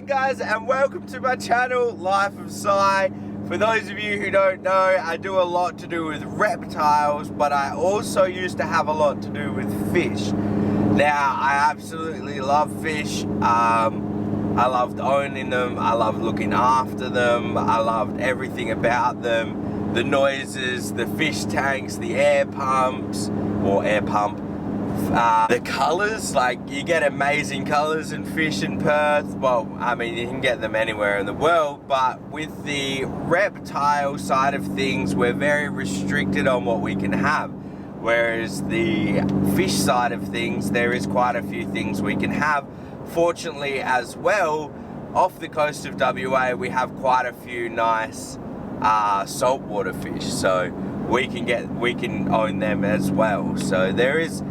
morning guys, and welcome to my channel, Life of Si. For those of you who don't know, I do a lot to do with reptiles, but I also used to have a lot to do with fish. Now, I absolutely love fish. I loved owning them, I loved looking after them, I loved everything about them. The noises, the fish tanks, the air pumps, or air pump. The colours, like you get amazing colours in fish in Perth. Well, I mean, you can get them anywhere in the world, but with the reptile side of things, we're very restricted on what we can have. Whereas the fish side of things, there is quite a few things we can have. Fortunately as well, off the coast of WA, we have quite a few nice saltwater fish, so we can own them as well. So there's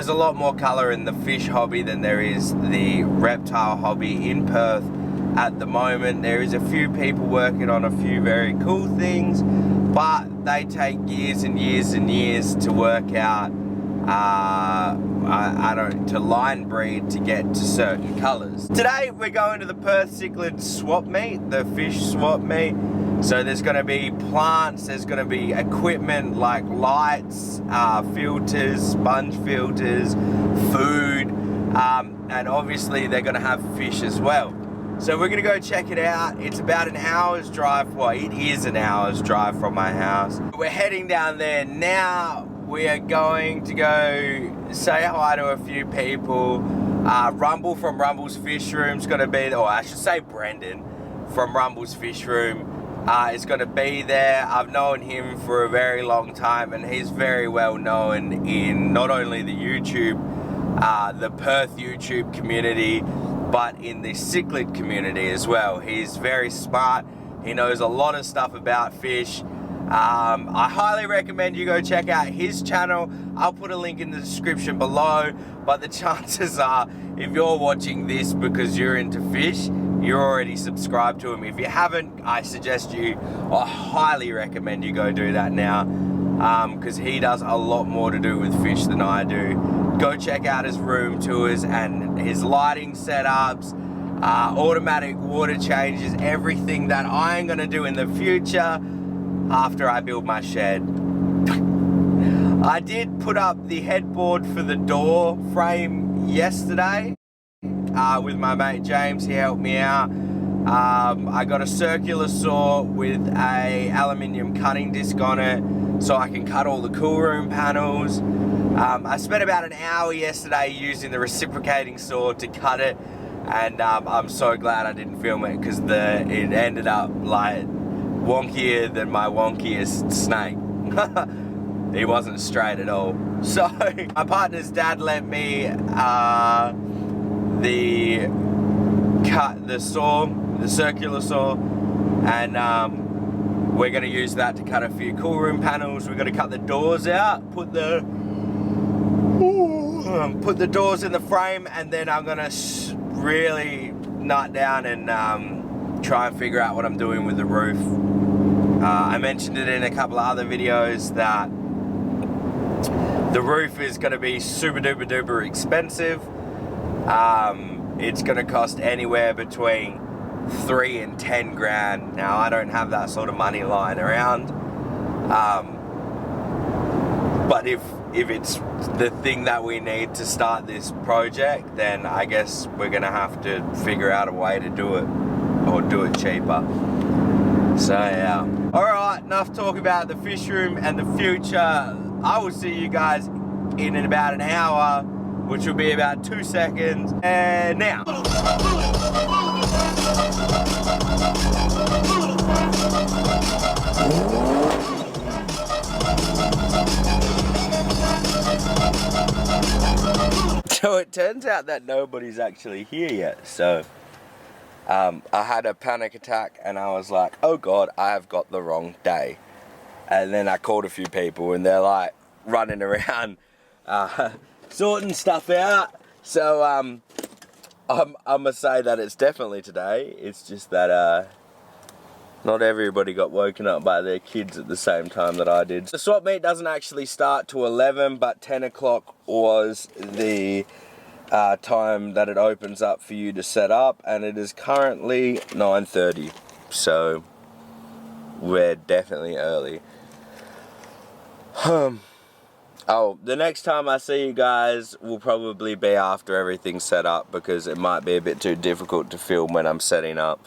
a lot more colour in the fish hobby than there is the reptile hobby in Perth at the moment. There is a few people working on a few very cool things, but they take years and years and years to work out, to line breed to get to certain colours. Today we're going to the Perth cichlids swap meet, the fish swap meet. So there's going to be plants, there's going to be equipment like lights, filters, sponge filters, food, and obviously they're going to have fish as well. So we're going to go check it out. It's about an hour's drive. Well, it is an hour's drive from my house. We're heading down there now. We are going to go say hi to a few people. Rumble from Rumble's Fish Room's going to be there, or I should say Brendan from Rumble's Fish Room. Is going to be there. I've known him for a very long time, and he's very well known in not only the the Perth YouTube community, but in the cichlid community as well. He's very smart. He knows a lot of stuff about fish. I highly recommend you go check out his channel. I'll put a link in the description below, but the chances are, if you're watching this because you're into fish, you're already subscribed to him. If you haven't, I highly recommend you go do that now, because he does a lot more to do with fish than I do. Go check out his room tours and his lighting setups, automatic water changes, everything that I'm going to do in the future after I build my shed. I did put up the headboard for the door frame yesterday. With my mate James, he helped me out. I got a circular saw with a aluminium cutting disc on it, so I can cut all the cool room panels. I spent about an hour yesterday using the reciprocating saw to cut it, and I'm so glad I didn't film it, because it ended up like wonkier than my wonkiest snake. He wasn't straight at all. So my partner's dad lent me the circular saw, and we're going to use that to cut a few cool room panels. We're going to cut the doors out, put the doors in the frame, and then I'm going to really nut down and try and figure out what I'm doing with the roof. I mentioned it in a couple of other videos that the roof is going to be super duper duper expensive. It's going to cost anywhere between 3 and 10 grand. Now, I don't have that sort of money lying around. But if it's the thing that we need to start this project, then I guess we're going to have to figure out a way to do it, or do it cheaper. So, yeah. Alright, enough talk about the fish room and the future. I will see you guys in about an hour, which will be about 2 seconds, and now. So it turns out that nobody's actually here yet, so I had a panic attack and I was like, oh God, I have got the wrong day. And then I called a few people and they're like running around sorting stuff out. So I'm gonna say that it's definitely today. It's just that not everybody got woken up by their kids at the same time that I did. The swap meet doesn't actually start till 11, but 10 o'clock was the time that it opens up for you to set up, and it is currently 9:30, so we're definitely early. Oh, the next time I see you guys will probably be after everything's set up, because it might be a bit too difficult to film when I'm setting up,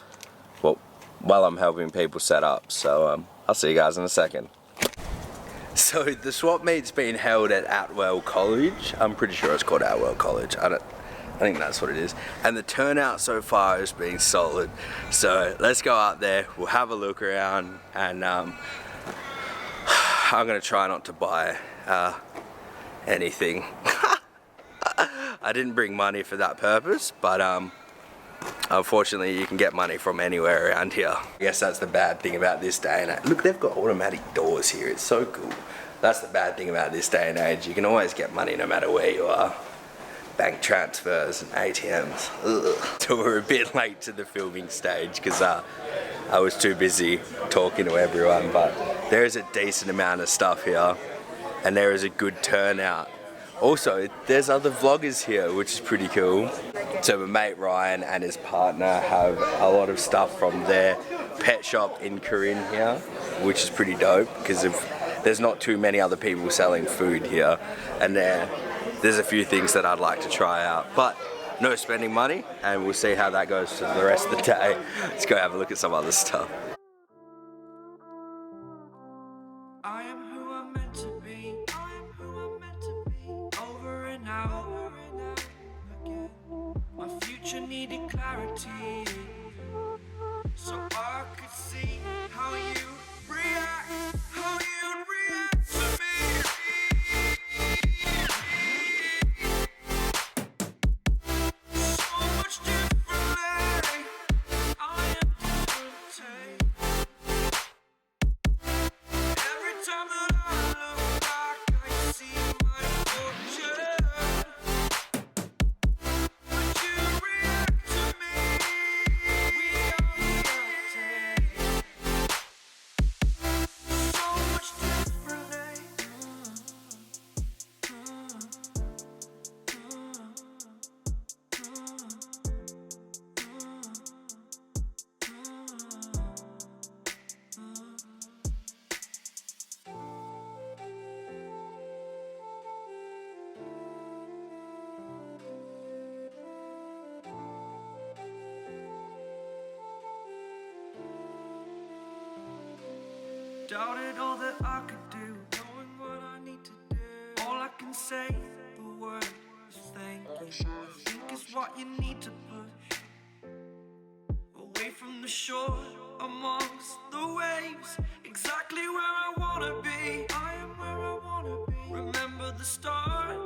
well, while I'm helping people set up. So I'll see you guys in a second. So the swap meet's been held at Atwell College. I'm pretty sure it's called Atwell College. I think that's what it is. And the turnout so far has been solid. So let's go out there, we'll have a look around, and I'm gonna try not to buy anything. I didn't bring money for that purpose, but unfortunately you can get money from anywhere around here. I guess that's the bad thing about this day and age. Look, they've got automatic doors here, it's so cool. That's the bad thing about this day and age. You can always get money no matter where you are. Bank transfers and ATMs. Ugh. So we're a bit late to the filming stage because I was too busy talking to everyone, but there is a decent amount of stuff here and there is a good turnout. Also, there's other vloggers here, which is pretty cool. So my mate Ryan and his partner have a lot of stuff from their pet shop in Carine here, which is pretty dope because there's not too many other people selling food here, and there's a few things that I'd like to try out, but no spending money, and we'll see how that goes for the rest of the day. Let's go have a look at some other stuff. I am who I'm meant to be. I am who I'm meant to be. Over and out again. My future needed clarity, so I could see how you react, how you react to me. So much differently. I am different. Every time that I look back, I see my fortune. Would you react to me? We are reacting so much differently. Doubted all that I could do, knowing what I need to do. All I can say, the word is thank you. I think it's what you need to push away from the shore, amongst the waves, exactly where I wanna be. I am where I wanna be. Remember the start,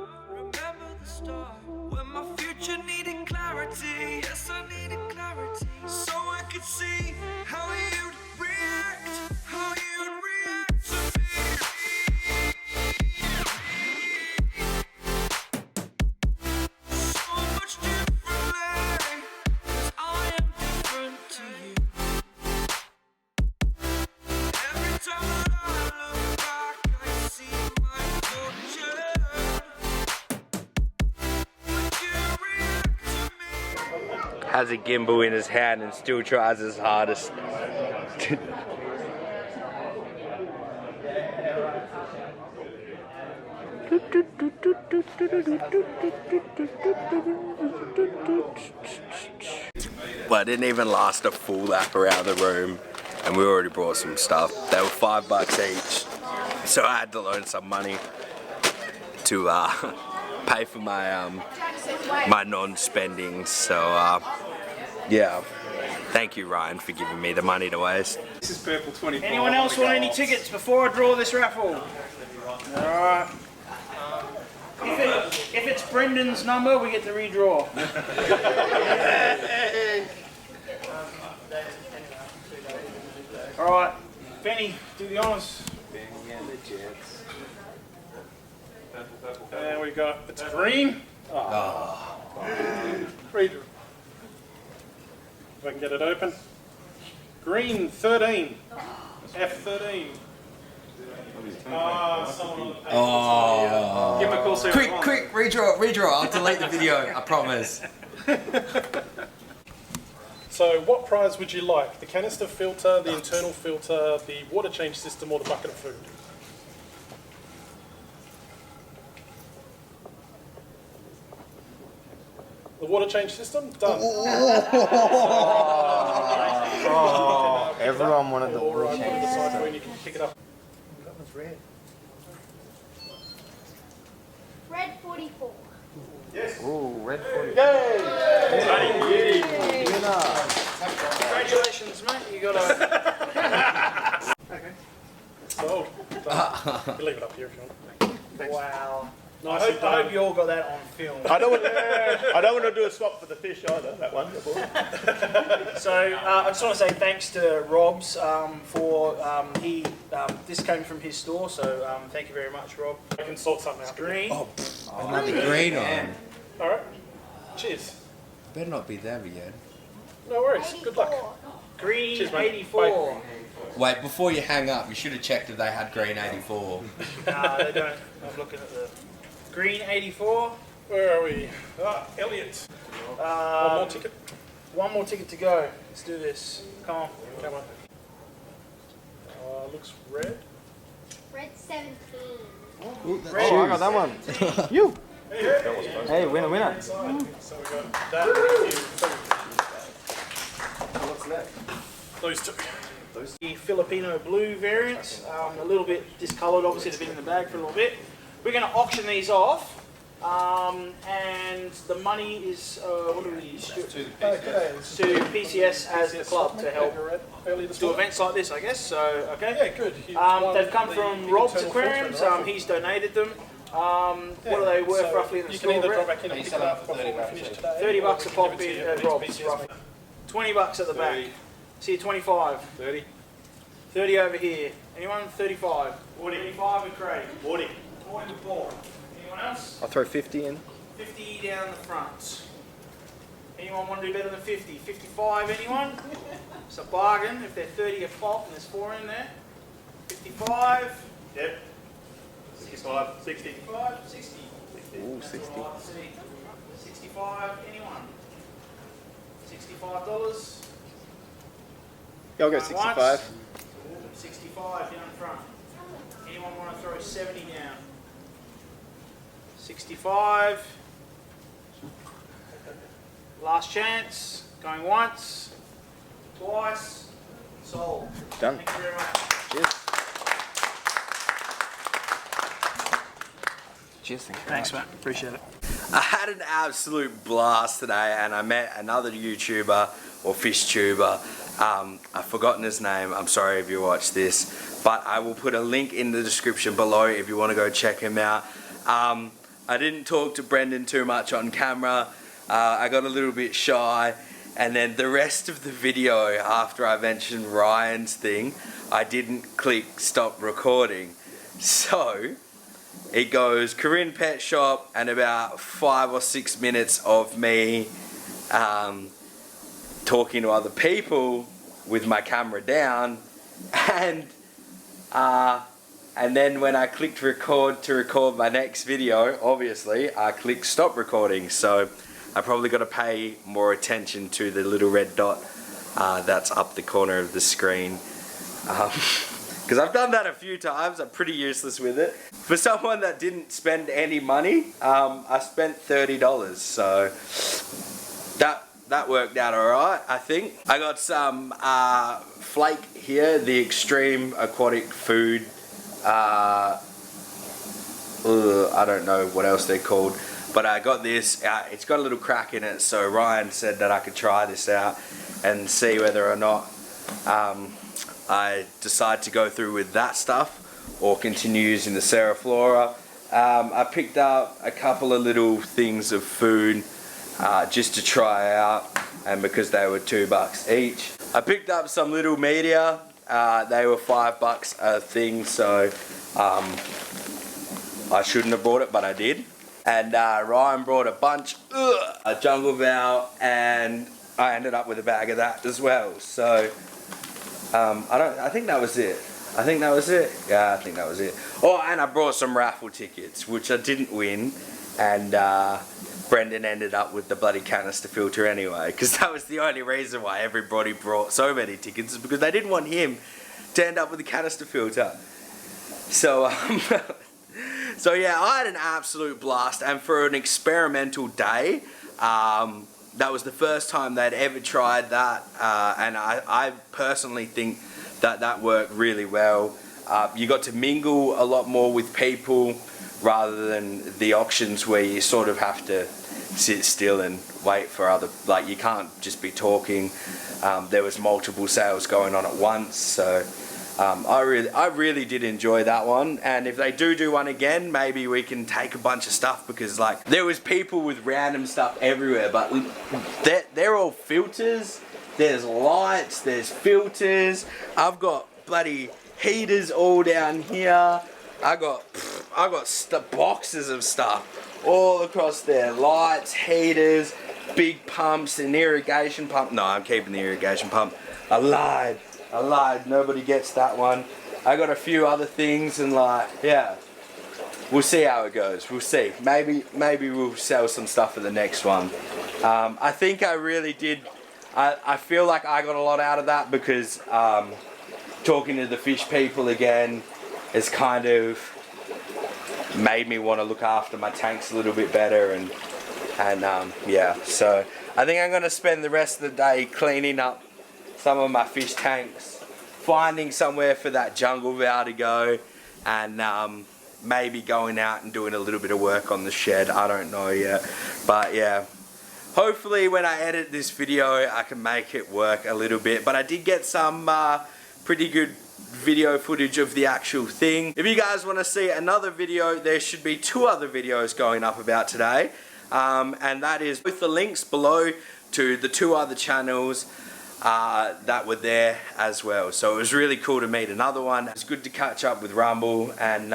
when my future needed clarity. Yes, I needed clarity, so I could see how you'd react, how you'd react to me. So much differently, 'cause I am different to you. Every time that I look back, I see my fortune. Would you react to me? Has a gimbal in his hand and still tries his hardest. Well, it didn't even last a full lap around the room, and we already brought some stuff. They were $5 each, so I had to loan some money to pay for my my non-spending. So yeah, thank you Ryan for giving me the money to waste. This is purple 24. Anyone else want any tickets before I draw this raffle? Alright. If it's Brendan's number, we get to redraw. Alright, Benny, do the honours. Benny and the Jets. And we got, it's green. Redraw. If I can get it open. Green 13. F13. Oh. Give him a call, see what he wants. Quick, redraw. I'll delete the video, I promise. So what prize would you like? The canister filter, the internal filter, the water change system, or the bucket of food? The water change system? Done. Everyone wanted the Or water change decide system. when you can pick it up. That one's red. Red 44. Ooh, red 40. Congratulations, mate. You got a. Okay. Sold. Done. You leave it up here if you want. Wow. I Nicely hope you all got that on film. I don't want to do a swap for the fish either. That one. So I just want to say thanks to Rob's for this came from his store. So thank you very much, Rob. I can sort something out. Green. Another green one. All right. Cheers. Better not be there again. No worries. Good luck. Green Cheers, mate. 84. Wait, before you hang up, you should have checked if they had green 84. Nah, they don't. I'm looking at the green 84. Where are we? Elliot. One more ticket. One more ticket to go. Let's do this. Come on. Come on. Looks red. Red 17. Red. Oh, I got that one. You. Hey, winner, winner. So we got that. What's next? Those two. The Filipino blue variants, a little bit discoloured, obviously they've been in the bag for a little bit. We're going to auction these off, and the money is, what do we use? To PCS as the club to help do events like this, I guess. So, okay. Yeah, good. They've come from Rob's Aquariums, he's donated them. What are they worth roughly in the you store? can either Brett? drop back in and pick it up before we finish today. 30 bucks a pop in at Rob's, PCS. roughly. 20 bucks at the back. See you 25. 30. 30 over here. Anyone? 35. 40. 35 with Craig. 40. 40 with Paul. Anyone else? I'll throw 50 in. 50 down the front. Anyone want to do better than 50? 55, anyone? It's a bargain if they're 30 a pop and there's 4 in there. 55. Yep. 65, 60. 55, 60. Ooh, 60. 65, anyone? $65. Yeah, I'll go Going 65. once. 65 down front. Anyone want to throw 70 down? 65. Last chance. Going once. Twice. Sold. Done. Thank you very much. Cheers. Thanks, mate. Appreciate it. I had an absolute blast today, and I met another YouTuber or fish tuber. I've forgotten his name. I'm sorry if you watch this, but I will put a link in the description below if you want to go check him out. I didn't talk to Brendan too much on camera. I got a little bit shy, and then the rest of the video after I mentioned Ryan's thing, I didn't click stop recording. So it goes Carine Pet Shop and about 5 or 6 minutes of me talking to other people with my camera down, and then when I clicked record to record my next video, obviously I clicked stop recording. So I probably got to pay more attention to the little red dot that's up the corner of the screen, because I've done that a few times. I'm pretty useless with it. For someone that didn't spend any money, I spent $30, so that worked out alright, I think. I got some flake here, the extreme aquatic food. I don't know what else they're called, but I got this. It's got a little crack in it, so Ryan said that I could try this out and see whether or not I decide to go through with that stuff or continue using the Seriflora. I picked up a couple of little things of food just to try out, and because they were $2 each. I picked up some little media. They were $5 a thing, so I shouldn't have bought it, but I did. And Ryan brought a bunch, a jungle vow, and I ended up with a bag of that as well. So I think that was it. I think that was it. Yeah, I think that was it. Oh, and I brought some raffle tickets, which I didn't win, and Brendan ended up with the bloody canister filter anyway, because that was the only reason why everybody brought so many tickets, is because they didn't want him to end up with a canister filter. So, so yeah, I had an absolute blast, and for an experimental day, that was the first time they'd ever tried that, and I personally think that worked really well. You got to mingle a lot more with people rather than the auctions where you sort of have to sit still and wait for other, like you can't just be talking. There was multiple sales going on at once, so I really did enjoy that one, and if they do one again, maybe we can take a bunch of stuff, because like there was people with random stuff everywhere, but they're all filters. There's lights, there's filters. I've got bloody heaters all down here. I got boxes of stuff all across there. Lights, heaters, big pumps, an irrigation pump. No, I'm keeping the irrigation pump. I lied. Nobody gets that one. I got a few other things, and like, yeah. We'll see how it goes. We'll see. Maybe we'll sell some stuff for the next one. I think I really did. I feel like I got a lot out of that, because talking to the fish people again has kind of made me want to look after my tanks a little bit better, and yeah. So I think I'm going to spend the rest of the day cleaning up some of my fish tanks, finding somewhere for that jungle vow to go, and maybe going out and doing a little bit of work on the shed. I don't know yet, but yeah. Hopefully when I edit this video I can make it work a little bit, but I did get some pretty good video footage of the actual thing. If you guys want to see another video, there should be 2 other videos going up about today, and that is with the links below to the 2 other channels that were there as well. So it was really cool to meet another one. It's good to catch up with Rumble, and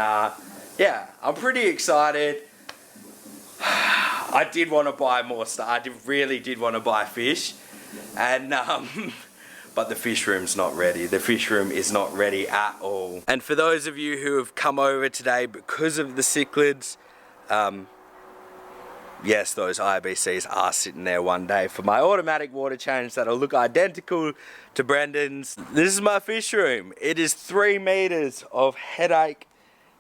yeah, I'm pretty excited. I did want to buy more stuff. I really did want to buy fish, and but the fish room's not ready. The fish room is not ready at all. And for those of you who have come over today because of the cichlids, yes, those IBCs are sitting there one day for my automatic water change that'll look identical to Brendan's. This is my fish room. It is 3 meters of headache.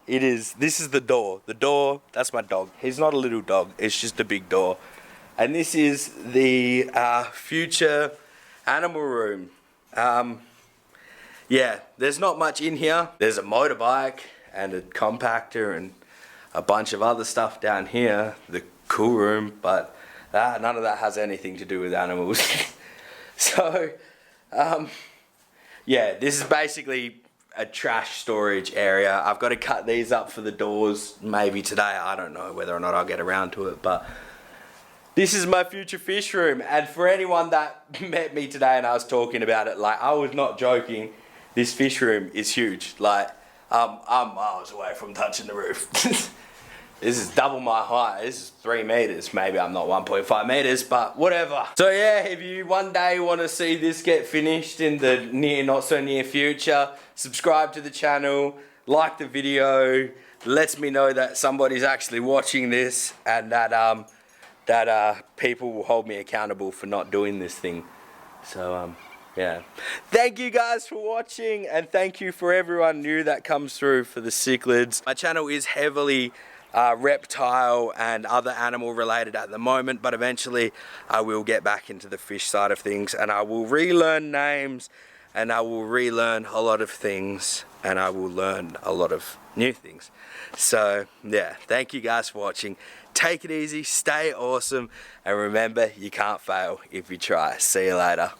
This is the door. The door, that's my dog. He's not a little dog, it's just a big door. And this is the future animal room. Yeah, there's not much in here. There's a motorbike and a compactor and a bunch of other stuff down here. The cool room, but none of that has anything to do with animals. So, yeah, this is basically a trash storage area. I've got to cut these up for the doors maybe today. I don't know whether or not I'll get around to it, but this is my future fish room. And for anyone that met me today and I was talking about it, like, I was not joking. This fish room is huge. Like, I'm miles away from touching the roof. This is double my height. This is 3 meters. Maybe I'm not 1.5 meters, but whatever. So yeah, if you one day want to see this get finished in the near, not so near future, subscribe to the channel, like the video, lets me know that somebody's actually watching this, and that people will hold me accountable for not doing this thing. So yeah. Thank you guys for watching, and thank you for everyone new that comes through for the cichlids. My channel is heavily reptile and other animal related at the moment, but eventually I will get back into the fish side of things, and I will relearn names, and I will relearn a lot of things, and I will learn a lot of new things. So yeah, thank you guys for watching. Take it easy, stay awesome, and remember, you can't fail if you try. See you later.